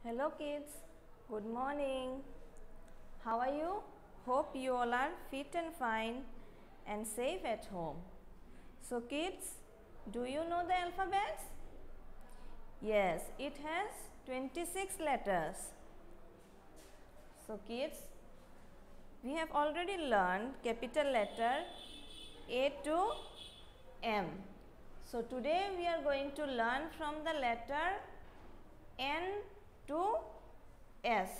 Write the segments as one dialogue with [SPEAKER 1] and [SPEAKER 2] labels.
[SPEAKER 1] Hello kids, good morning. How are you? Hope you all are fit and fine and safe at home. So kids, do you know the alphabets? Yes, it has 26 letters. So kids, we have already learned capital letter A to M. So today we are going to learn from the letter N to S.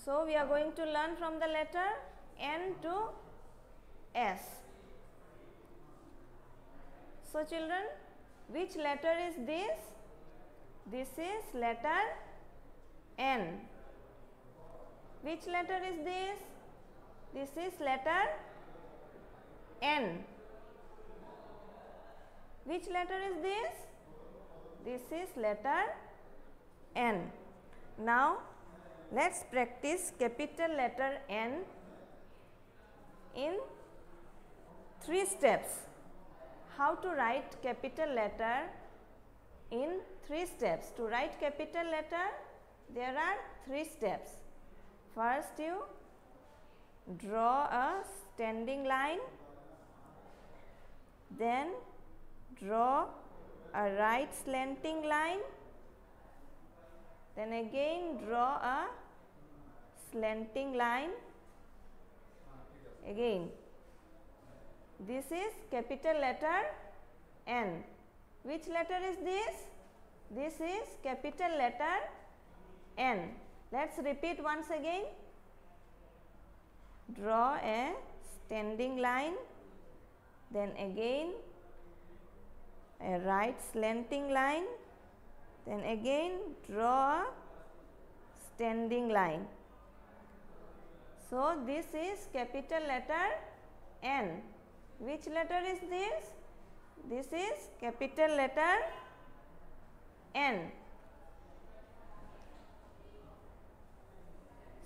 [SPEAKER 1] So we are going to learn from the letter N to S. So children, which letter is this? This is letter N. Which letter is this? This is letter N. Which letter is this? This is letter N. Now let's practice capital letter N in 3 steps. How to write capital letter in 3 steps. To write capital letter, there are 3 steps. First, you draw a standing line, then draw a right slanting line, then again draw a slanting line. Again, this is capital letter N. Which letter is this? This is capital letter N. Let's repeat once again. Draw a standing line, then again a right slanting line, then again draw a standing line. So this is capital letter N. Which letter is this? This is capital letter N.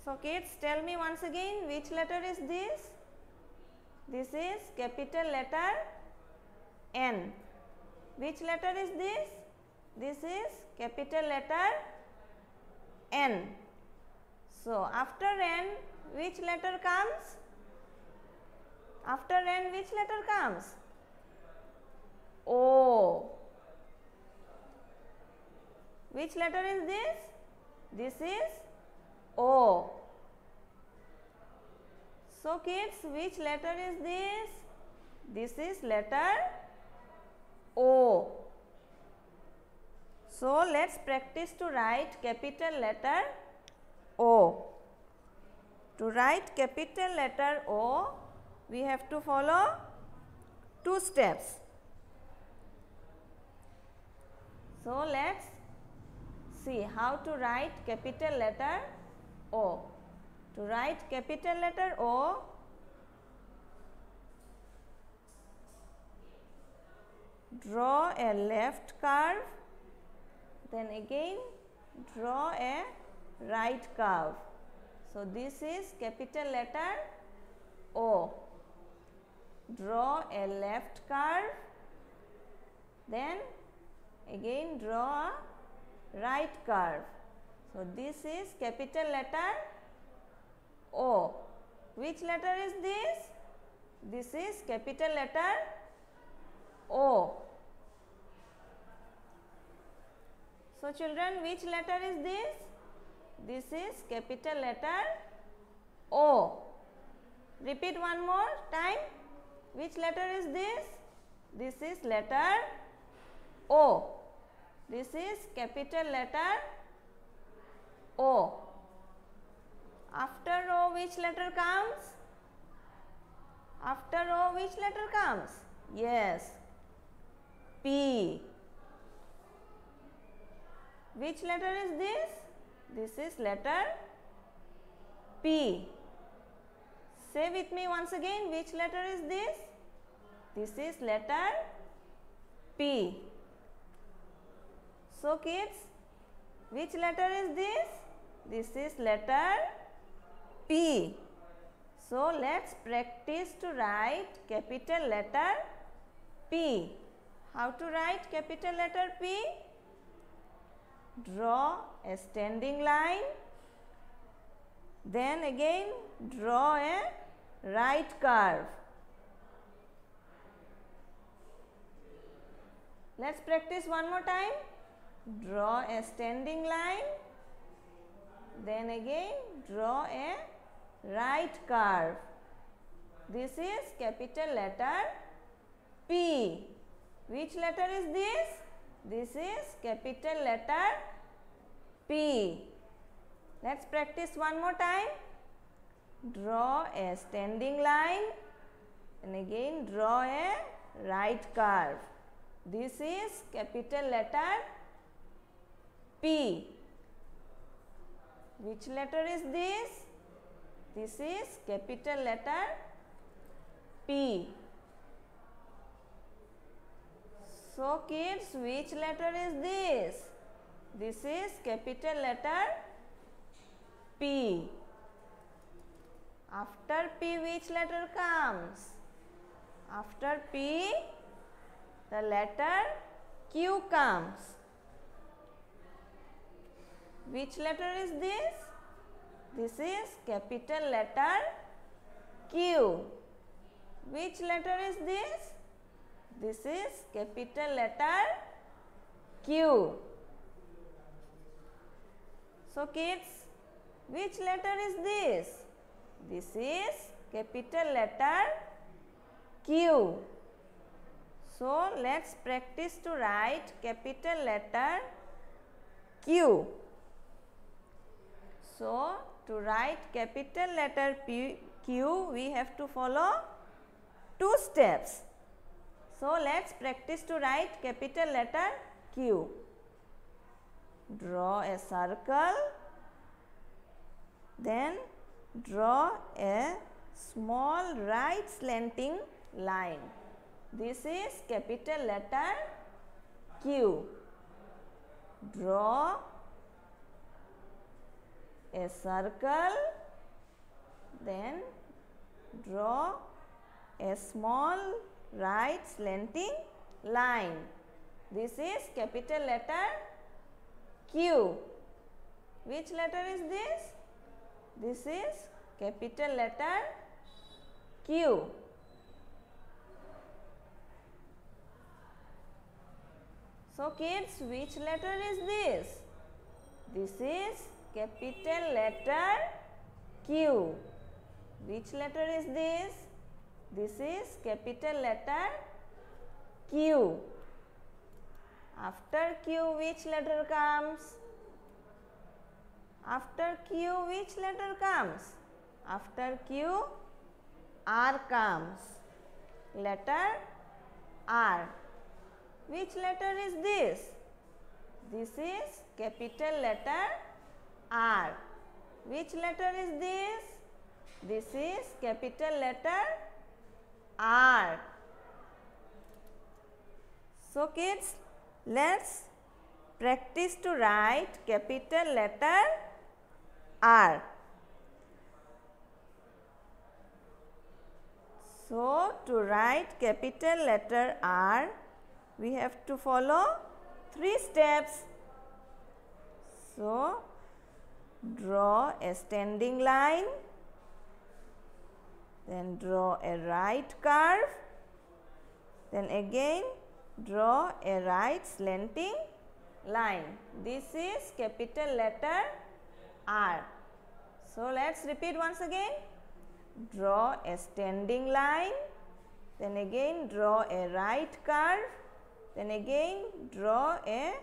[SPEAKER 1] So kids, tell me once again, which letter is this? This is capital letter N. Which letter is this? This is capital letter N. So after N, which letter comes? After N, which letter comes? O. Which letter is this? This is O. So kids, which letter is this? This is letter O. So let's practice to write capital letter O. To write capital letter O, we have to follow 2 steps. So let's see how to write capital letter O. To write capital letter O, draw a left curve, then again draw a right curve. So this is capital letter O. Draw a left curve, then again draw a right curve. So this is capital letter O. Which letter is this? This is capital letter O. So children, which letter is this? This is capital letter O. Repeat one more time. Which letter is this? This is letter O. This is capital letter O. After O, which letter comes? After O, which letter comes? Yes, P. Which letter is this? This is letter P. Say with me once again, which letter is this? This is letter P. So kids, which letter is this? This is letter P. So let's practice to write capital letter P. How to write capital letter P? Draw a standing line, then again draw a right curve. Let's practice one more time. Draw a standing line, then again draw a right curve. This is capital letter P. Which letter is this? This is capital letter P. Let's practice one more time. Draw a standing line and again draw a right curve. This is capital letter P. Which letter is this? This is capital letter P. So kids, which letter is this? This is capital letter P. After P, which letter comes? After P, the letter Q comes. Which letter is this? This is capital letter Q. Which letter is this? This is capital letter Q. So kids, which letter is this? This is capital letter Q. So let's practice to write capital letter Q. So to write capital letter Q, we have to follow 2 steps. So let's practice to write capital letter Q. Draw a circle, then draw a small right slanting line. This is capital letter Q. Draw a circle, then draw a small right slanting line. This is capital letter Q. Which letter is this? This is capital letter Q. So kids, which letter is this? This is capital letter Q. Which letter is this? This is capital letter Q. After Q, which letter comes? After Q, which letter comes? After Q, R comes. Letter R. Which letter is this? This is capital letter R. Which letter is this? This is capital letter R. So kids, let's practice to write capital letter R. So to write capital letter R, we have to follow 3 steps. So draw a standing line, then draw a right curve, then again draw a right slanting line. This is capital letter R. So let's repeat once again. Draw a standing line, then again draw a right curve, then again draw a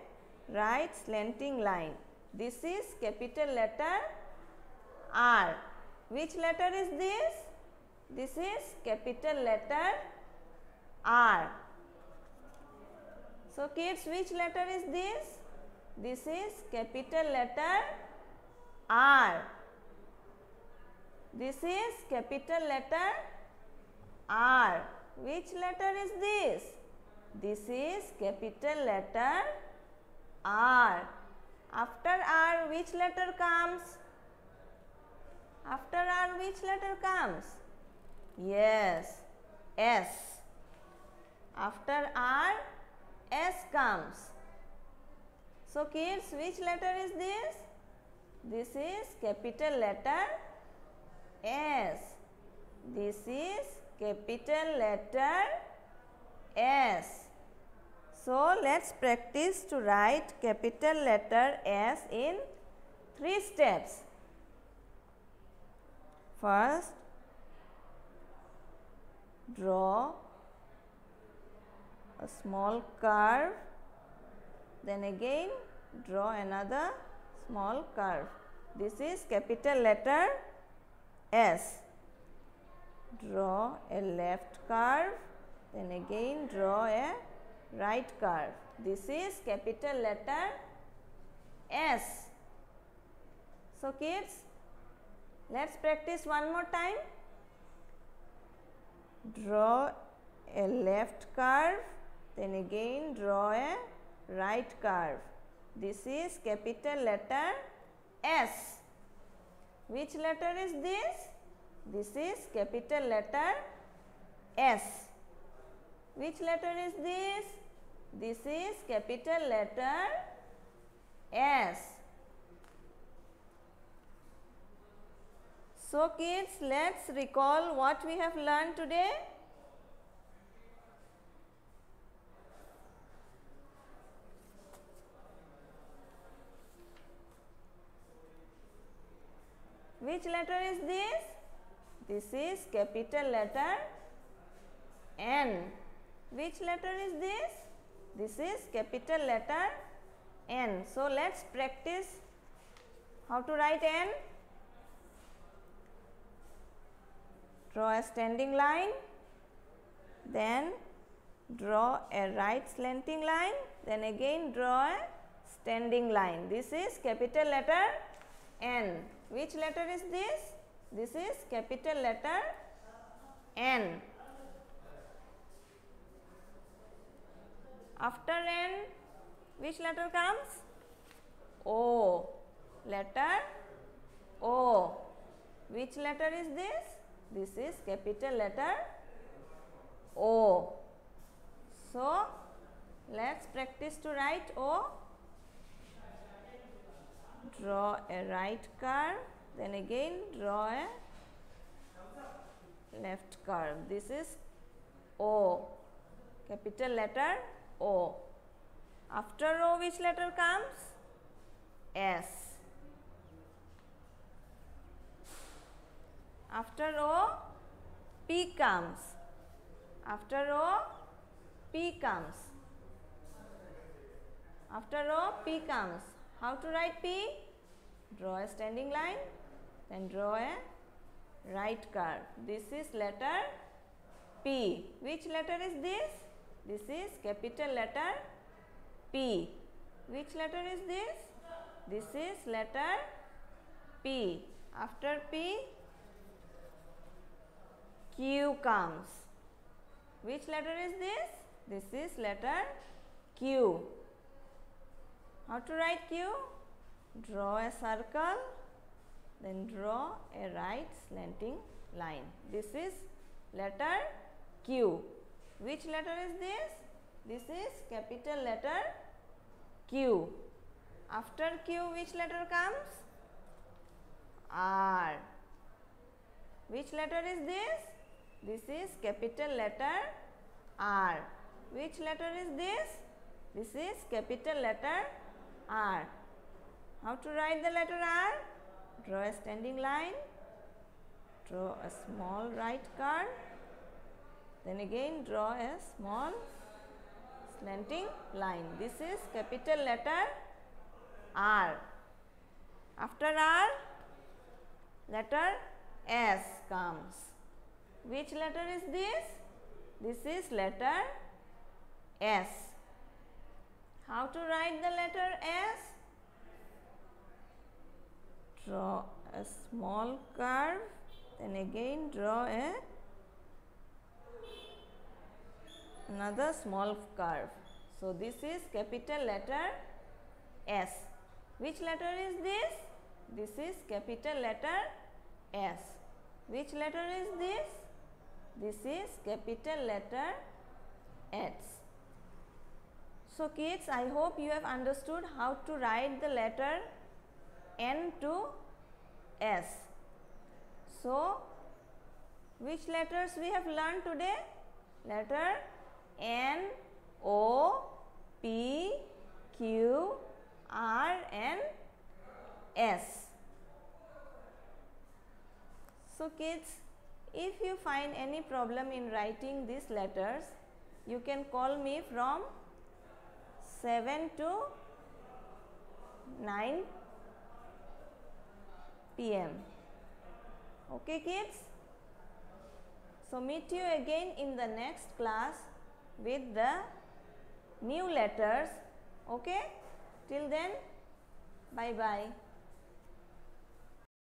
[SPEAKER 1] right slanting line. This is capital letter R. Which letter is this? This is capital letter R. So kids, which letter is this? This is capital letter R. This is capital letter R. Which letter is this? This is capital letter R. After R, which letter comes? After R, which letter comes? Yes, S. After R, S comes. So kids, which letter is this? This is capital letter S. This is capital letter S. So let's practice to write capital letter S in 3 steps. First, draw a small curve, then again draw another small curve. This is capital letter S. Draw a left curve, then again draw a right curve. This is capital letter S. So kids, let's practice one more time. Draw a left curve, then again draw a right curve. This is capital letter S. Which letter is this? This is capital letter S. Which letter is this? This is capital letter S. So kids, let's recall what we have learned today. Which letter is this? This is capital letter N. Which letter is this? This is capital letter N. So let's practice how to write N. Draw a standing line, then draw a right slanting line, then again draw a standing line. This is capital letter N. Which letter is this? This is capital letter N. After N, which letter comes? O. Letter O. Which letter is this? This is capital letter O. So, let's practice to write O. Draw a right curve, then again draw a left curve. This is O, capital letter O. After O, which letter comes? S. After O, P comes. After O, P comes. After O, P comes. How to write P? Draw a standing line, then draw a right curve. This is letter P. Which letter is this? This is capital letter P. Which letter is this? This is letter P. After P, Q comes. Which letter is this? This is letter Q. How to write Q? Draw a circle, then draw a right slanting line. This is letter Q. Which letter is this? This is capital letter Q. After Q, which letter comes? R. Which letter is this? This is capital letter R. Which letter is this? This is capital letter R. How to write the letter R? Draw a standing line, draw a small right curve, then again draw a small slanting line. This is capital letter R. After R, letter S comes. Which letter is this? This is letter S. How to write the letter S? Draw a small curve, then again draw another small curve. So this is capital letter S. Which letter is this? This is capital letter S. Which letter is this? This is capital letter S. So kids, I hope you have understood how to write the letter N to S. So, which letters we have learned today? Letter N, O, P, Q, R and S. So kids, if you find any problem in writing these letters, you can call me from 7 to 9 p.m. Okay kids? So meet you again in the next class with the new letters. Okay? Till then, bye bye.